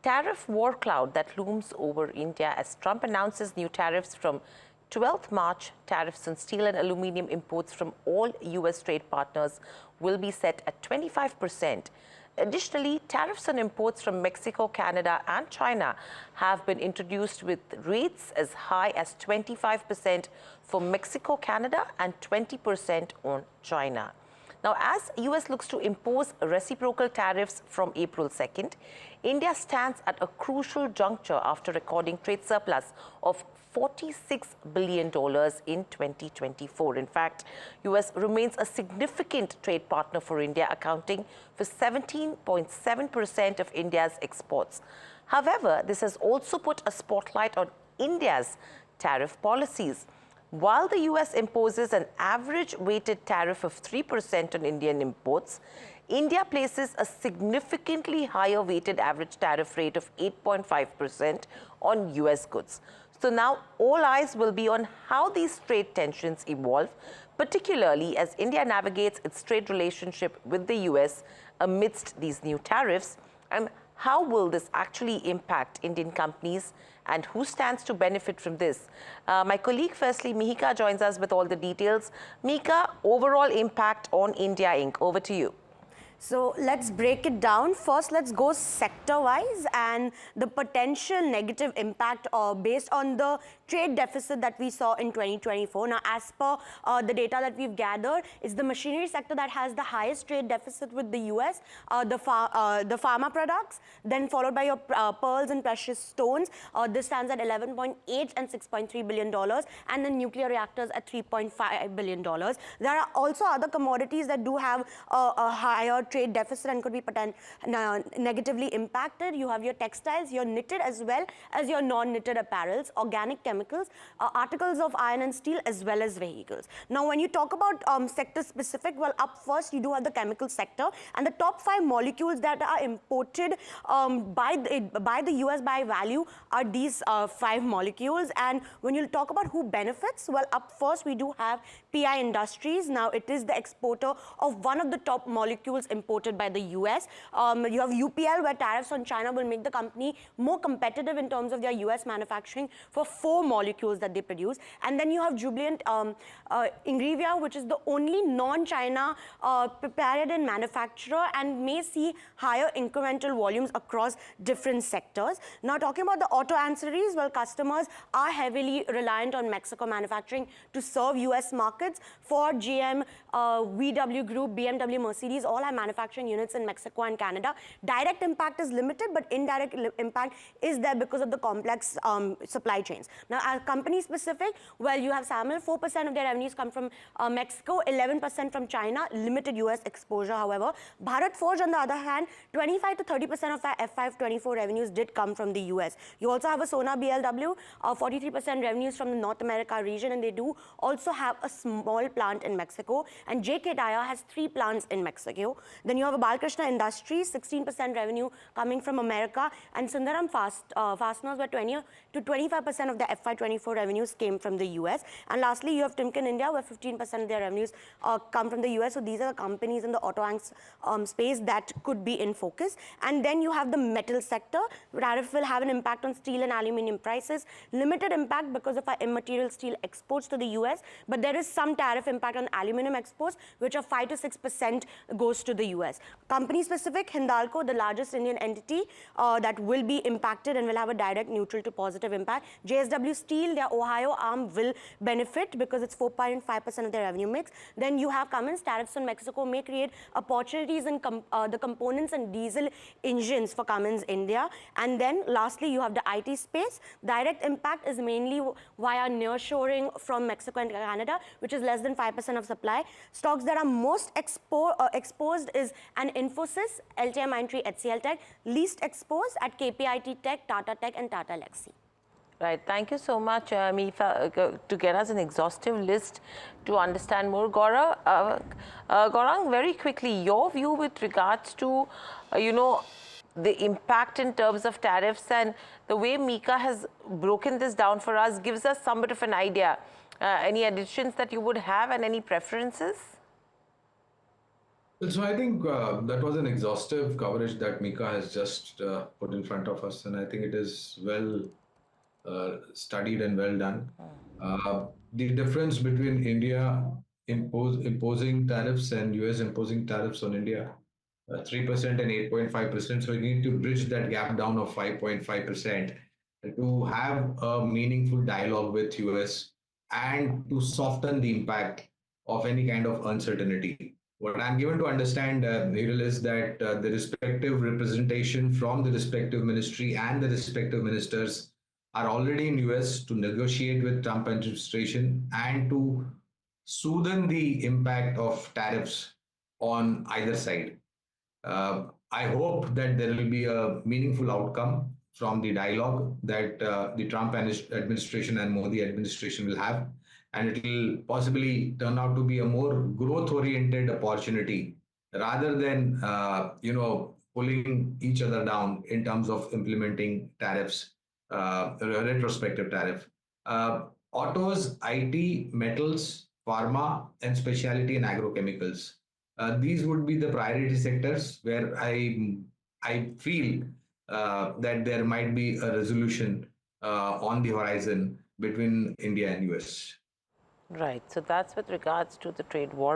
tariff war cloud that looms over India as Trump announces new tariffs from 12th March. Tariffs on steel and aluminium imports from all U.S. trade partners will be set at 25%. Additionally, tariffs on imports from Mexico, Canada and China have been introduced with rates as high as 25% for Mexico, Canada and 20% on China. Now, as U.S. looks to impose reciprocal tariffs from April 2nd, India stands at a crucial juncture after recording trade surplus of $46 billion in 2024. In fact, U.S. remains a significant trade partner for India, accounting for 17.7% of India's exports. However, this has also put a spotlight on India's tariff policies. While the U.S. imposes an average weighted tariff of 3% on Indian imports, India places a significantly higher weighted average tariff rate of 8.5% on U.S. goods. So now all eyes will be on how these trade tensions evolve, particularly as India navigates its trade relationship with the U.S. amidst these new tariffs. And how will this actually impact Indian companies and who stands to benefit from this? My colleague, firstly, Mihika, joins us with all the details. Mihika, overall impact on India Inc. Over to you. So let's break it down. First, let's go sector-wise and the potential negative impact based on the trade deficit that we saw in 2024. Now, as per the data that we've gathered, it's the machinery sector that has the highest trade deficit with the US, the pharma products, then followed by your pearls and precious stones. This stands at $11.8 and $6.3 billion, and the nuclear reactors at $3.5 billion. There are also other commodities that do have a higher trade deficit and could be negatively impacted. You have your textiles, your knitted as well as your non-knitted apparels, organic chemicals, articles of iron and steel, as well as vehicles. Now, when you talk about sector specific, well, up first you do have the chemical sector, and the top 5 molecules that are imported by the US by value are these 5 molecules. And when you talk about who benefits, well, up first we do have PI Industries. Now, it is the exporter of one of the top molecules imported by the US. You have UPL, where tariffs on China will make the company more competitive in terms of their US manufacturing for 4 molecules that they produce. And then you have Jubilant Ingrevia, which is the only non-China prepared manufacturer and may see higher incremental volumes across different sectors. Now, talking about the auto ancillaries, well, customers are heavily reliant on Mexico manufacturing to serve US markets. For GM, VW Group, BMW, Mercedes, all have manufacturing units in Mexico and Canada. Direct impact is limited, but indirect impact is there because of the complex supply chains. Now, as company specific, well, you have SAMIL, 4% of their revenues come from Mexico, 11% from China, limited US exposure, however. Bharat Forge, on the other hand, 25 to 30% of our F524 revenues did come from the US. You also have a Sona BLW, 43% revenues from the North America region, and they do also have a small plant in Mexico. And JK Tyre has 3 plants in Mexico. Then you have a Balkrishna Industries, 16% revenue coming from America, and Sundaram Fasteners, where 20 to 25% of the FY24 revenues came from the US. And lastly, you have Timken India, where 15% of their revenues come from the US. So these are the companies in the auto space that could be in focus. And then you have the metal sector. Tariff will have an impact on steel and aluminium prices. Limited impact because of our immaterial steel exports to the US, but there is some tariff impact on aluminium exports, which are 5 to 6% goes to the US. Company specific, Hindalco, the largest Indian entity that will be impacted and will have a direct neutral to positive impact. JSW Steel, their Ohio arm, will benefit because it's 4.5% of their revenue mix. Then you have Cummins. Tariffs on Mexico may create opportunities in the components and diesel engines for Cummins India. And then lastly, you have the IT space. Direct impact is mainly via nearshoring from Mexico and Canada, which is less than 5% of supply. Stocks that are most exposed is an Infosys, LTIMindtree, HCL Tech. Least exposed at KPIT Tech, Tata Tech and Tata Elxsi. Right. Thank you so much, Mifa, to get us an exhaustive list to understand more. Gaurang, very quickly, your view with regards to, the impact in terms of tariffs, and the way Mika has broken this down for us gives us somewhat of an idea. Any additions that you would have and any preferences? Well, so I think that was an exhaustive coverage that Mika has just put in front of us, and I think it is well studied and well done. The difference between India imposing tariffs and US imposing tariffs on India, 3% and 8.5%. So we need to bridge that gap down of 5.5% to have a meaningful dialogue with US and to soften the impact of any kind of uncertainty. What I'm given to understand, Niril, is that the respective representation from the respective ministry and the respective ministers are already in US to negotiate with Trump administration and to soothe the impact of tariffs on either side. I hope that there will be a meaningful outcome from the dialogue that the Trump administration and Modi administration will have, and it will possibly turn out to be a more growth-oriented opportunity rather than pulling each other down in terms of implementing tariffs, retrospective tariff. Autos, IT, metals, pharma, and specialty and agrochemicals, these would be the priority sectors where I feel that there might be a resolution on the horizon between India and US. Right. So that's with regards to the trade war.